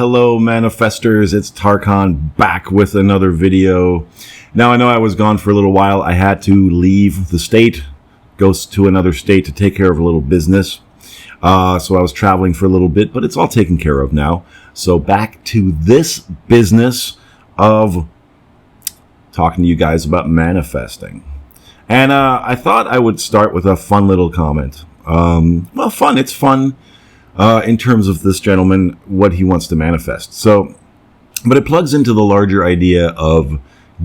Hello manifestors, it's Tarkan back with another video. Now I know I was gone for a little while. I had to leave the state, go to another state to take care of a little business. So I was traveling for a little bit, but it's all taken care of now. So back to this business of talking to you guys about manifesting. And I thought I would start with a fun little comment. Well, fun, it's fun. In terms of this gentleman, what he wants to manifest. So, but it plugs into the larger idea of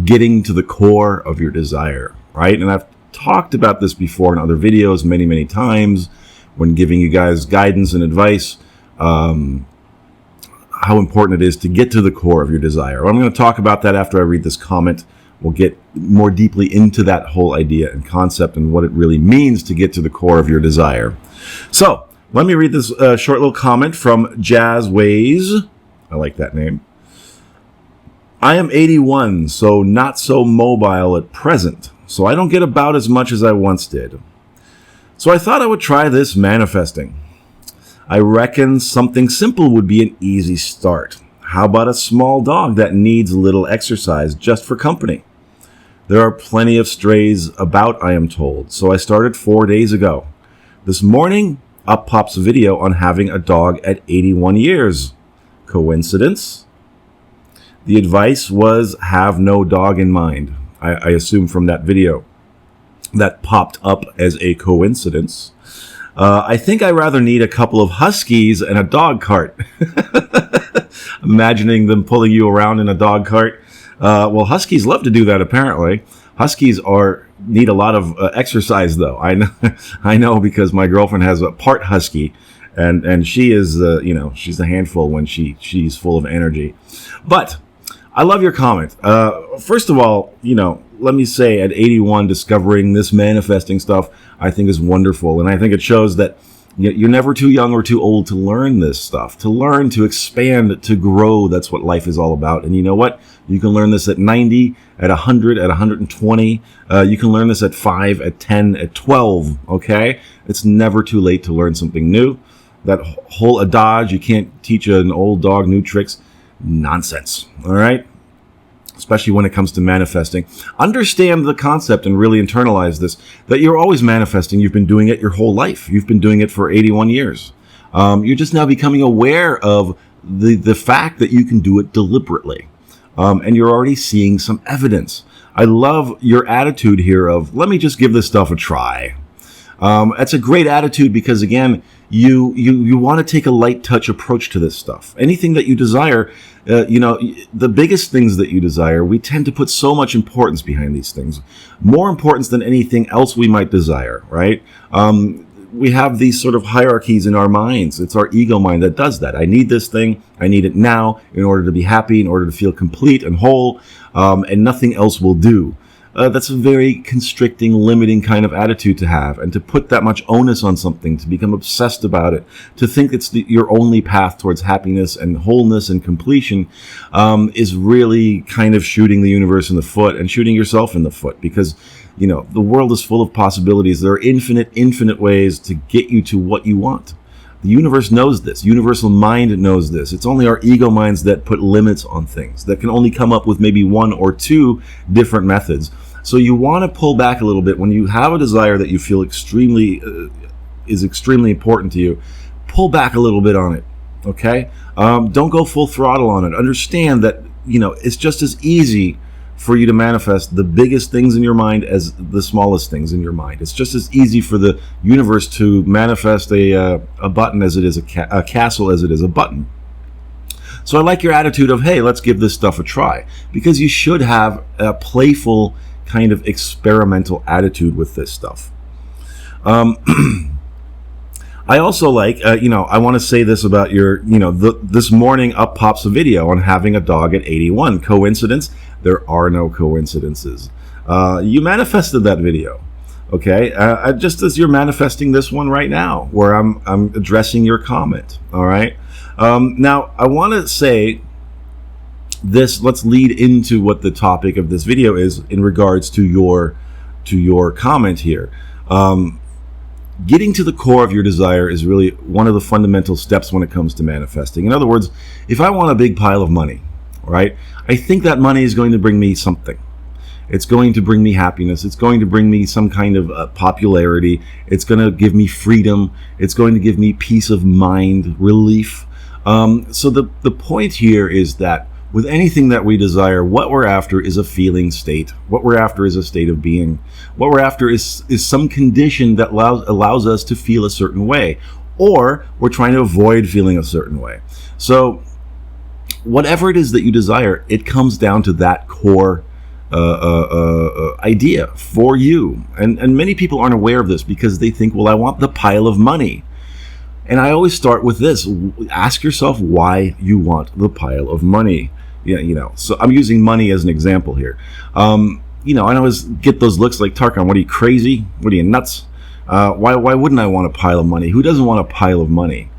getting to the core of your desire, right? And I've talked about this before in other videos many times when giving you guys guidance and advice, how important it is to get to the core of your desire. I'm going to talk about that after I read this comment. We'll get more deeply into that whole idea and concept and what it really means to get to the core of your desire. So, let me read this short little comment from 𝗙ecie𝗿 I like that name. I am 81, so not so mobile at present, so I don't get about as much as I once did. So I thought I would try this manifesting. I reckon something simple would be an easy start. How about a small dog that needs a little exercise just for company? There are plenty of strays about, I am told, so I started 4 days ago. This morning, up pops a video on having a dog at 81 years. Coincidence? The advice was have no dog in mind. I assume from that video that popped up as a coincidence. I think I rather need a couple of huskies and a dog cart. Imagining them pulling you around in a dog cart. Well, huskies love to do that apparently. Huskies need a lot of exercise, though. I know because my girlfriend has a part husky, and she is, she's a handful when she's full of energy. But I love your comment. First of all, let me say at 81, discovering this manifesting stuff, I think is wonderful, and I think it shows that you're never too young or too old to learn this stuff, to learn, to expand, to grow. That's what life is all about. And you know what? You can learn this at 90, at 100, at 120. You can learn this at 5, at 10, at 12, okay? It's never too late to learn something new. That whole adage, you can't teach an old dog new tricks, nonsense, all right? Especially when it comes to manifesting. Understand the concept and really internalize this, that you're always manifesting. You've been doing it your whole life. You've been doing it for 81 years. You're just now becoming aware of the fact that you can do it deliberately. And you're already seeing some evidence. I love your attitude here of, let me just give this stuff a try. That's a great attitude because, again, you want to take a light touch approach to this stuff. Anything that you desire, the biggest things that you desire, we tend to put so much importance behind these things. More importance than anything else we might desire, right? We have these sort of hierarchies in our minds. It's our ego mind that does that. I need this thing. I need it now in order to be happy, in order to feel complete and whole, and nothing else will do. That's a very constricting, limiting kind of attitude to have, and to put that much onus on something, to become obsessed about it, to think it's your only path towards happiness and wholeness and completion, is really kind of shooting the universe in the foot and shooting yourself in the foot, because the world is full of possibilities. There are infinite ways to get you to what you want. The universe knows this. Universal mind knows this. It's only our ego minds that put limits on things, that can only come up with maybe 1 or 2 different methods. So you want to pull back a little bit when you have a desire that you feel is extremely important to you. Pull back a little bit on it, okay? Don't go full throttle on it. Understand that it's just as easy for you to manifest the biggest things in your mind as the smallest things in your mind. It's just as easy for the universe to manifest a button as it is a castle as it is a button. So I like your attitude of, hey, let's give this stuff a try, because you should have a playful kind of experimental attitude with this stuff. I also like, I want to say this about your, this morning up pops a video on having a dog at 81. Coincidence? There are no coincidences. You manifested that video, okay? Just as you're manifesting this one right now, where I'm addressing your comment, all right? Now, I want to say this, let's lead into what the topic of this video is in regards to your comment here. getting to the core of your desire is really one of the fundamental steps when it comes to manifesting. In other words, if I want a big pile of money, right, I think that money is going to bring me something. It's going to bring me happiness. It's going to bring me some kind of popularity. It's going to give me freedom. It's going to give me peace of mind, relief. So the point here is that with anything that we desire, what we're after is a feeling state. What we're after is a state of being. What we're after is some condition that allows us to feel a certain way, or we're trying to avoid feeling a certain way. So whatever it is that you desire, it comes down to that core idea for you. And many people aren't aware of this because they think, well, I want the pile of money. And I always start with this. Ask yourself why you want the pile of money. So I'm using money as an example here. And I always get those looks like, Tarkan, what are you, crazy? What are you, nuts? Why wouldn't I want a pile of money? Who doesn't want a pile of money?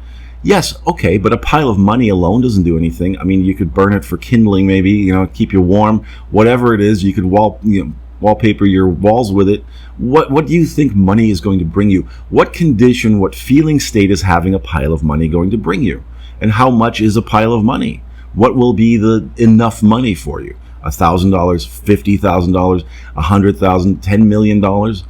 Yes, okay, but a pile of money alone doesn't do anything. I mean, you could burn it for kindling, maybe, keep you warm. Whatever it is, you could wallpaper your walls with it. What do you think money is going to bring you? What condition, what feeling state is having a pile of money going to bring you? And how much is a pile of money? What will be the enough money for you? $1,000, $50,000, $100,000, $10 million?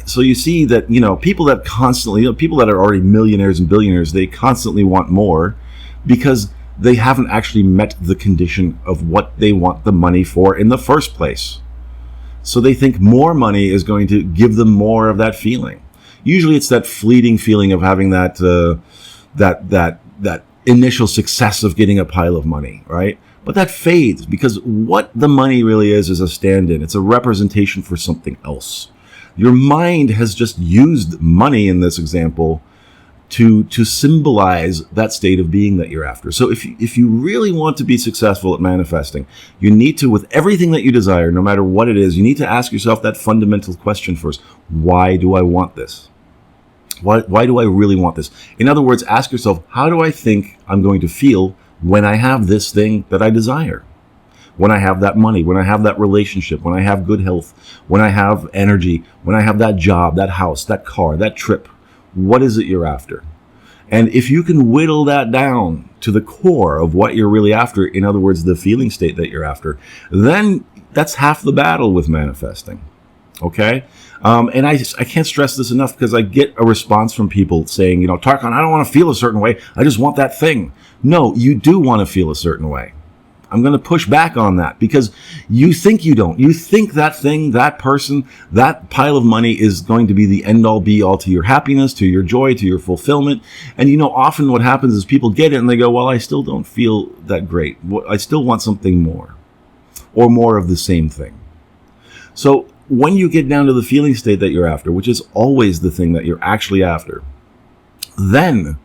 So you see that, people that constantly, people that are already millionaires and billionaires, they constantly want more because they haven't actually met the condition of what they want the money for in the first place. So they think more money is going to give them more of that feeling. Usually it's that fleeting feeling of having that initial success of getting a pile of money, right? But that fades because what the money really is a stand-in. It's a representation for something else. Your mind has just used money in this example to symbolize that state of being that you're after. So if you really want to be successful at manifesting, you need to, with everything that you desire, no matter what it is, you need to ask yourself that fundamental question first. Why do I want this? Why do I really want this? In other words, ask yourself, how do I think I'm going to feel when I have this thing that I desire? When I have that money, when I have that relationship, when I have good health, when I have energy, when I have that job, that house, that car, that trip, what is it you're after? And if you can whittle that down to the core of what you're really after, in other words, the feeling state that you're after, then that's half the battle with manifesting. Okay? And I can't stress this enough because I get a response from people saying, Tarkan, I don't want to feel a certain way. I just want that thing. No, you do want to feel a certain way. I'm going to push back on that because you think you don't. You think that thing, that person, that pile of money is going to be the end all be all to your happiness, to your joy, to your fulfillment. And often what happens is people get it and they go, well, I still don't feel that great. I still want something more or more of the same thing. So when you get down to the feeling state that you're after, which is always the thing that you're actually after, then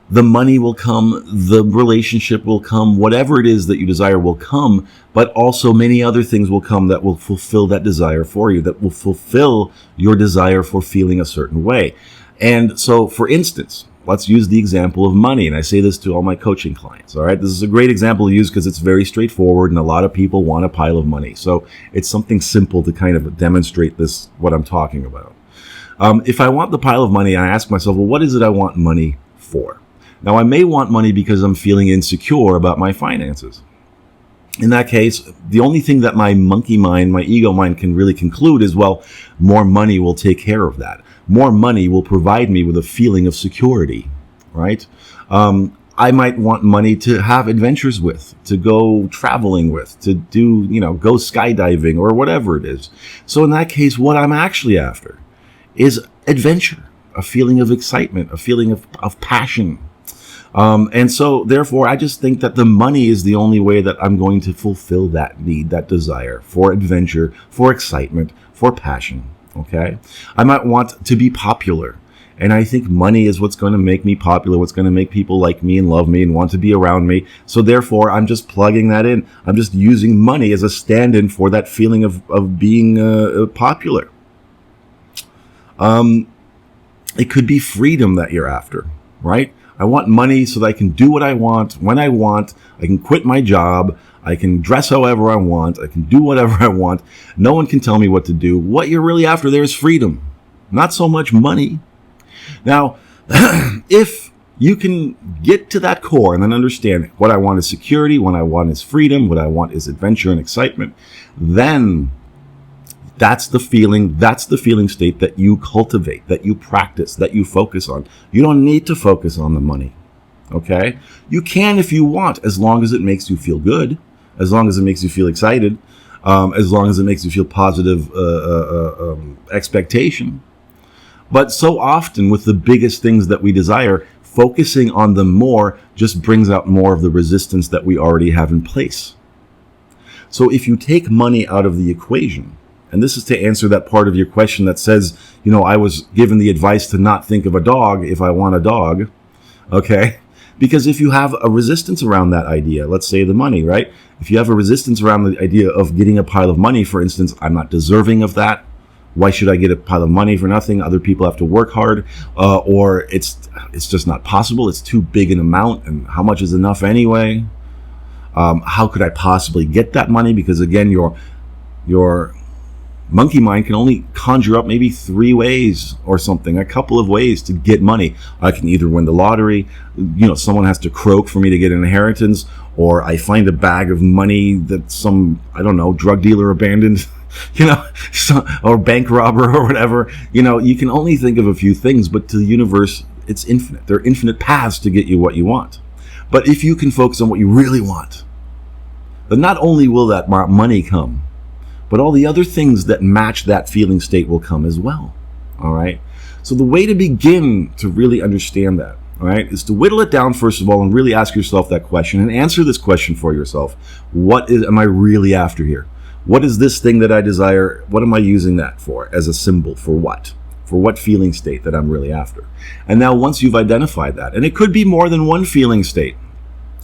the money will come, the relationship will come, whatever it is that you desire will come, but also many other things will come that will fulfill that desire for you, that will fulfill your desire for feeling a certain way. And so, for instance, let's use the example of money. And I say this to all my coaching clients, all right? This is a great example to use because it's very straightforward and a lot of people want a pile of money. So it's something simple to kind of demonstrate this, what I'm talking about. If I want the pile of money, I ask myself, well, what is it I want money for? Now, I may want money because I'm feeling insecure about my finances. In that case, the only thing that my monkey mind, my ego mind can really conclude is, well, more money will take care of that. More money will provide me with a feeling of security, right? I might want money to have adventures with, to go traveling with, to do, go skydiving or whatever it is. So in that case, what I'm actually after is adventure, a feeling of excitement, a feeling of passion. And so, therefore, I just think that the money is the only way that I'm going to fulfill that need, that desire for adventure, for excitement, for passion, okay? I might want to be popular, and I think money is what's going to make me popular, what's going to make people like me and love me and want to be around me. So, therefore, I'm just plugging that in. I'm just using money as a stand-in for that feeling of being popular. It could be freedom that you're after, right? I want money so that I can do what I want, when I want. I can quit my job. I can dress however I want. I can do whatever I want. No one can tell me what to do. What you're really after there is freedom. Not so much money. Now, if you can get to that core and then understand what I want is security, what I want is freedom, what I want is adventure and excitement, then that's the feeling state that you cultivate, that you practice, that you focus on. You don't need to focus on the money, okay? You can if you want, as long as it makes you feel good, as long as it makes you feel excited, as long as it makes you feel positive expectation. But so often with the biggest things that we desire, focusing on them more just brings out more of the resistance that we already have in place. So if you take money out of the equation, and this is to answer that part of your question that says, you know, I was given the advice to not think of a dog if I want a dog, okay? Because if you have a resistance around that idea, let's say the money, right? If you have a resistance around the idea of getting a pile of money, for instance, I'm not deserving of that. Why should I get a pile of money for nothing? Other people have to work hard, or it's just not possible. It's too big an amount, and how much is enough anyway? How could I possibly get that money? Because again, your monkey mind can only conjure up maybe 3 ways or something, a couple of ways to get money. I can either win the lottery, you know, someone has to croak for me to get an inheritance, or I find a bag of money that some, I don't know, drug dealer abandoned, you know, or bank robber or whatever. You know, you can only think of a few things, but to the universe, it's infinite. There are infinite paths to get you what you want. But if you can focus on what you really want, then not only will that money come, but all the other things that match that feeling state will come as well. All right. So the way to begin to really understand that, all right, is to whittle it down, first of all, and really ask yourself that question and answer this question for yourself. What am I really after here? What is this thing that I desire? What am I using that for as a symbol? For what? For what feeling state that I'm really after? And now once you've identified that, and it could be more than one feeling state.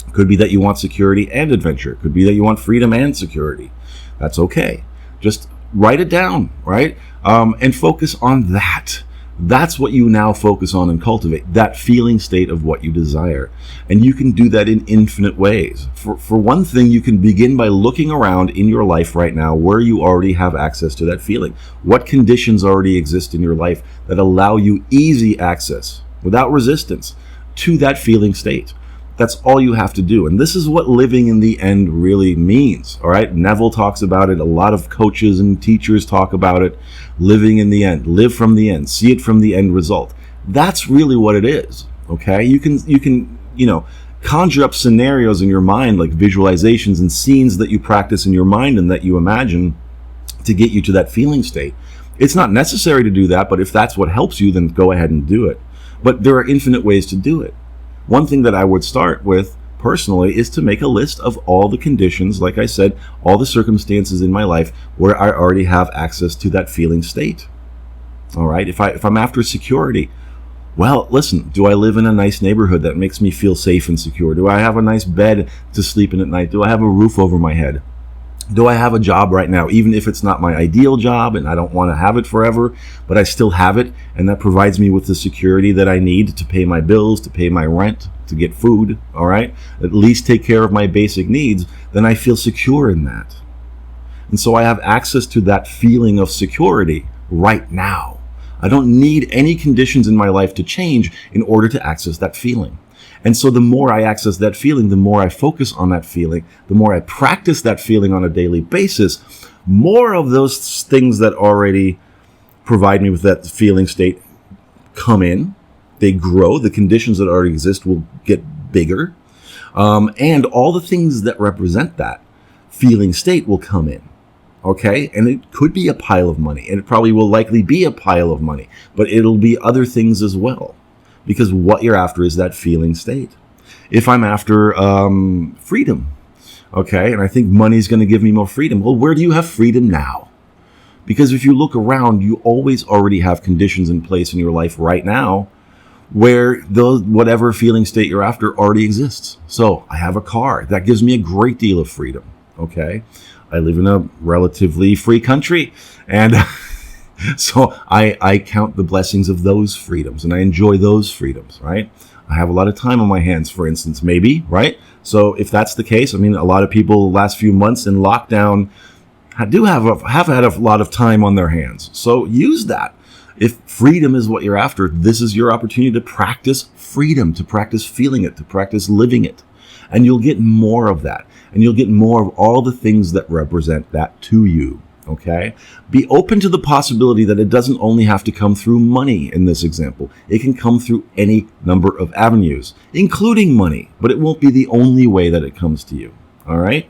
It could be that you want security and adventure. It could be that you want freedom and security. That's okay. Just write it down, right? And focus on that. That's what you now focus on and cultivate, that feeling state of what you desire. And you can do that in infinite ways. For one thing, you can begin by looking around in your life right now where you already have access to that feeling. What conditions already exist in your life that allow you easy access, without resistance, to that feeling state. That's all you have to do. And this is what living in the end really means. All right. Neville talks about it. A lot of coaches and teachers talk about it. Living in the end, live from the end, see it from the end result. That's really what it is. Okay. You can, you know, conjure up scenarios in your mind, like visualizations and scenes that you practice in your mind and that you imagine to get you to that feeling state. It's not necessary to do that, but if that's what helps you, then go ahead and do it. But there are infinite ways to do it. One thing that I would start with personally is to make a list of all the conditions, like I said, all the circumstances in my life where I already have access to that feeling state. All right. If I'm after security, well, listen, do I live in a nice neighborhood that makes me feel safe and secure? Do I have a nice bed to sleep in at night? Do I have a roof over my head? Do I have a job right now, even if it's not my ideal job and I don't want to have it forever, but I still have it, and that provides me with the security that I need to pay my bills, to pay my rent, to get food, all right? At least take care of my basic needs, then I feel secure in that. And so I have access to that feeling of security right now. I don't need any conditions in my life to change in order to access that feeling. And so the more I access that feeling, the more I focus on that feeling, the more I practice that feeling on a daily basis, more of those things that already provide me with that feeling state come in, they grow, the conditions that already exist will get bigger, and all the things that represent that feeling state will come in. Okay, and it could be a pile of money, and it probably will likely be a pile of money, but it'll be other things as well. Because what you're after is that feeling state. If I'm after freedom, okay, and I think money's going to give me more freedom, well, where do you have freedom now? Because if you look around, you always already have conditions in place in your life right now where whatever feeling state you're after already exists. So I have a car. That gives me a great deal of freedom, okay? I live in a relatively free country, and so I count the blessings of those freedoms, and I enjoy those freedoms, right? I have a lot of time on my hands, for instance, maybe, right? So if that's the case, I mean, a lot of people the last few months in lockdown have had a lot of time on their hands. So use that. If freedom is what you're after, this is your opportunity to practice freedom, to practice feeling it, to practice living it. And you'll get more of that. And you'll get more of all the things that represent that to you. Okay? Be open to the possibility that it doesn't only have to come through money in this example. It can come through any number of avenues, including money, but it won't be the only way that it comes to you. All right?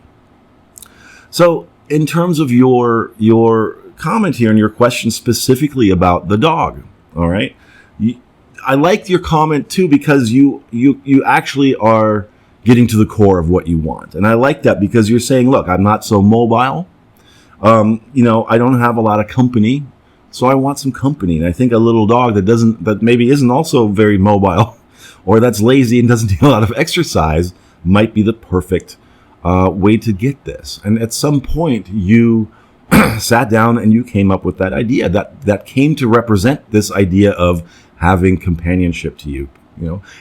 So in terms of your comment here and your question specifically about the dog, all right? I liked your comment too because you actually are getting to the core of what you want. And I like that because you're saying, look, I'm not so mobile. I don't have a lot of company, so I want some company. And I think a little dog that maybe isn't also very mobile or that's lazy and doesn't do a lot of exercise might be the perfect way to get this. And at some point you sat down and you came up with that idea that came to represent this idea of having companionship to you.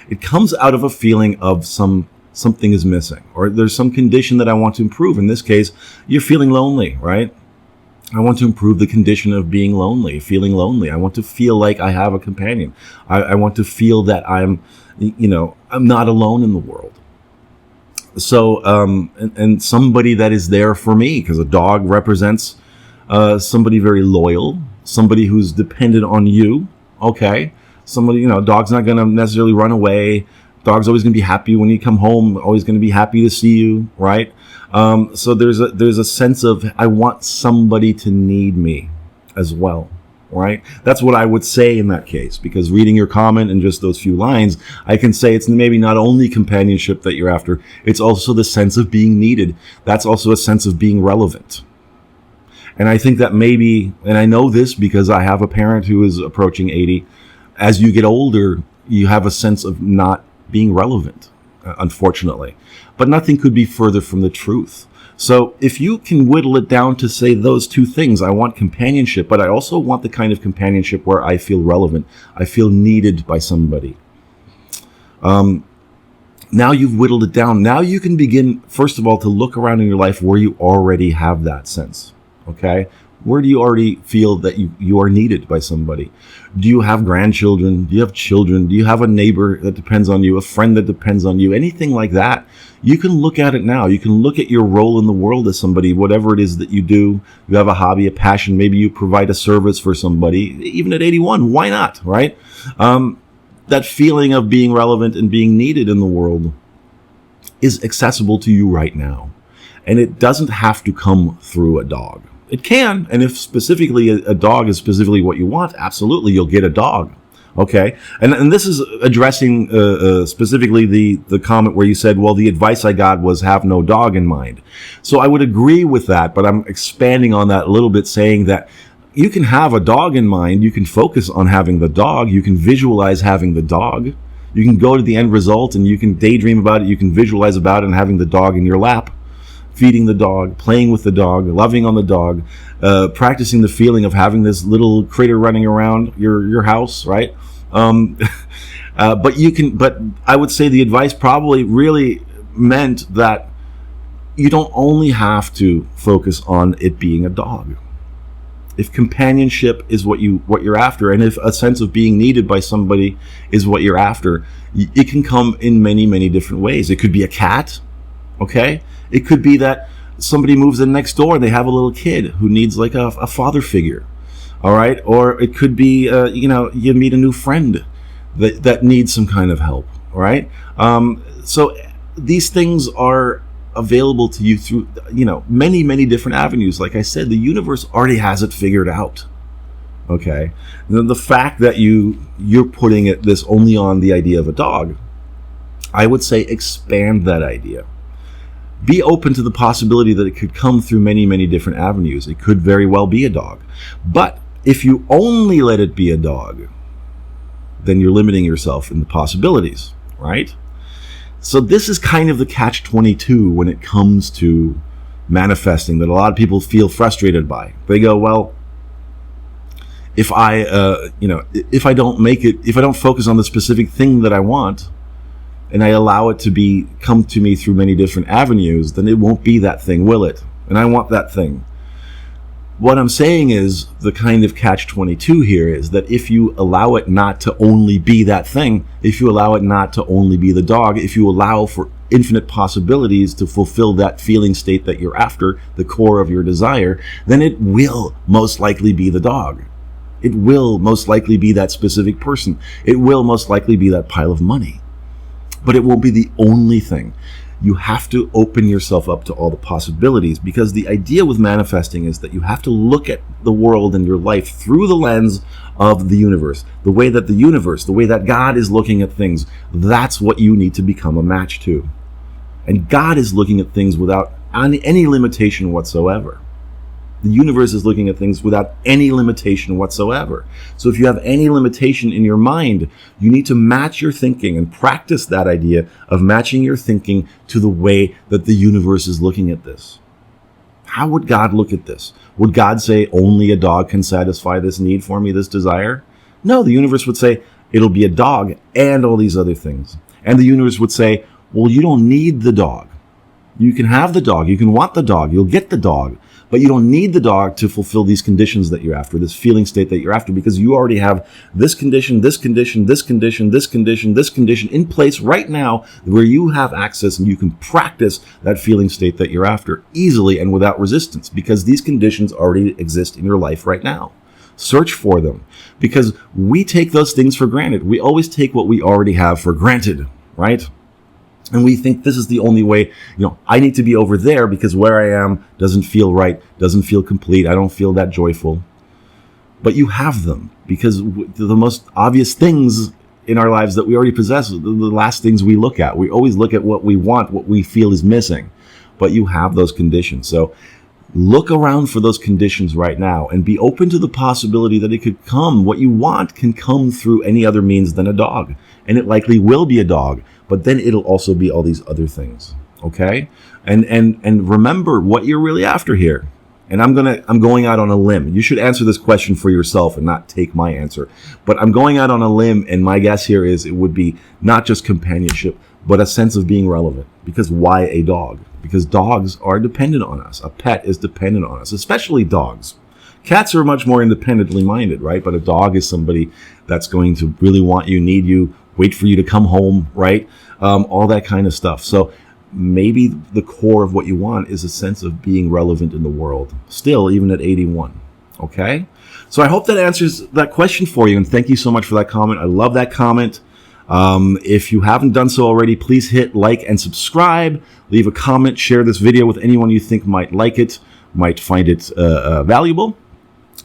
It comes out of a feeling of something is missing, or there's some condition that I want to improve. In this case, you're feeling lonely, right? I want to improve the condition of being lonely, feeling lonely. I want to feel like I have a companion. I want to feel that I'm not alone in the world. So, and somebody that is there for me, because a dog represents somebody very loyal, somebody who's dependent on you. Okay. Somebody, dog's not going to necessarily run away. Dog's always going to be happy when you come home, always going to be happy to see you, right? So there's a sense of, I want somebody to need me as well, right? That's what I would say in that case, because reading your comment and just those few lines, I can say it's maybe not only companionship that you're after, it's also the sense of being needed. That's also a sense of being relevant. And I think that maybe, and I know this because I have a parent who is approaching 80, as you get older, you have a sense of not being relevant, unfortunately. But nothing could be further from the truth. So if you can whittle it down to say those two things, I want companionship, but I also want the kind of companionship where I feel relevant, I feel needed by somebody. Now you've whittled it down. Now you can begin, first of all, to look around in your life where you already have that sense. Okay? Where do you already feel that you are needed by somebody? Do you have grandchildren? Do you have children? Do you have a neighbor that depends on you? A friend that depends on you? Anything like that? You can look at it now. You can look at your role in the world as somebody, whatever it is that you do. You have a hobby, a passion. Maybe you provide a service for somebody. Even at 81, why not, right? That feeling of being relevant and being needed in the world is accessible to you right now. And it doesn't have to come through a dog. It can, and if specifically a dog is specifically what you want, absolutely, you'll get a dog. Okay, and this is addressing specifically the comment where you said, well, the advice I got was have no dog in mind. So I would agree with that, but I'm expanding on that a little bit, saying that you can have a dog in mind, you can focus on having the dog, you can visualize having the dog, you can go to the end result and you can daydream about it, you can visualize about it and having the dog in your lap. Feeding the dog, playing with the dog, loving on the dog, practicing the feeling of having this little critter running around your house, right? But I would say the advice probably really meant that you don't only have to focus on it being a dog. If companionship is what you're after, and if a sense of being needed by somebody is what you're after, it can come in many, many different ways. It could be a cat, okay? It could be that somebody moves in next door and they have a little kid who needs like a father figure, all right? Or it could be, you meet a new friend that needs some kind of help, all right? So these things are available to you through, many, many different avenues. Like I said, the universe already has it figured out, okay? The fact that you're putting this only on the idea of a dog, I would say expand that idea. Be open to the possibility that it could come through many, many different avenues. It could very well be a dog. But if you only let it be a dog, then you're limiting yourself in the possibilities, right? So this is kind of the catch-22 when it comes to manifesting that a lot of people feel frustrated by. They go, well, if I don't focus on the specific thing that I want, and I allow it to come to me through many different avenues, then it won't be that thing, will it? And I want that thing. What I'm saying is the kind of catch-22 here is that if you allow it not to only be that thing, if you allow it not to only be the dog, if you allow for infinite possibilities to fulfill that feeling state that you're after, the core of your desire, then it will most likely be the dog. It will most likely be that specific person. It will most likely be that pile of money. But it won't be the only thing. You have to open yourself up to all the possibilities, because the idea with manifesting is that you have to look at the world and your life through the lens of the universe. The way that the universe, the way that God is looking at things, that's what you need to become a match to. And God is looking at things without any limitation whatsoever. The universe is looking at things without any limitation whatsoever. So if you have any limitation in your mind, you need to match your thinking and practice that idea of matching your thinking to the way that the universe is looking at this. How would God look at this? Would God say only a dog can satisfy this need for me, this desire? No, the universe would say it'll be a dog and all these other things. And the universe would say, well, you don't need the dog. You can have the dog. You can want the dog. You'll get the dog. But you don't need the dog to fulfill these conditions that you're after, this feeling state that you're after, because you already have this condition, this condition, this condition, this condition, this condition in place right now where you have access and you can practice that feeling state that you're after easily and without resistance, because these conditions already exist in your life right now. Search for them, because we take those things for granted. We always take what we already have for granted, right? And we think this is the only way, I need to be over there because where I am doesn't feel right, doesn't feel complete, I don't feel that joyful. But you have them, because the most obvious things in our lives that we already possess, the last things we look at. We always look at what we want, what we feel is missing. But you have those conditions. So look around for those conditions right now and be open to the possibility that it could come. What you want can come through any other means than a dog. And it likely will be a dog. But then it'll also be all these other things, okay? And remember what you're really after here. And I'm going out on a limb. You should answer this question for yourself and not take my answer. But I'm going out on a limb, and my guess here is it would be not just companionship, but a sense of being relevant. Because why a dog? Because dogs are dependent on us. A pet is dependent on us, especially dogs. Cats are much more independently minded, right? But a dog is somebody that's going to really want you, need you, wait for you to come home, right? All that kind of stuff. So maybe the core of what you want is a sense of being relevant in the world, still, even at 81, okay? So I hope that answers that question for you, and thank you so much for that comment. I love that comment. If you haven't done so already, please hit like and subscribe, leave a comment, share this video with anyone you think might like it, might find it valuable.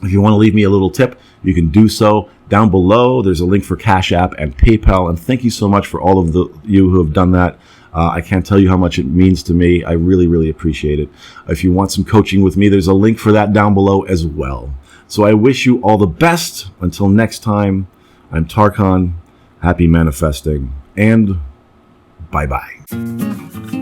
If you want to leave me a little tip, you can do so down below. There's a link for Cash App and PayPal. And thank you so much for all of you who have done that. I can't tell you how much it means to me. I really, really appreciate it. If you want some coaching with me, there's a link for that down below as well. So I wish you all the best. Until next time, I'm 𝗙Con. Happy manifesting. And bye-bye.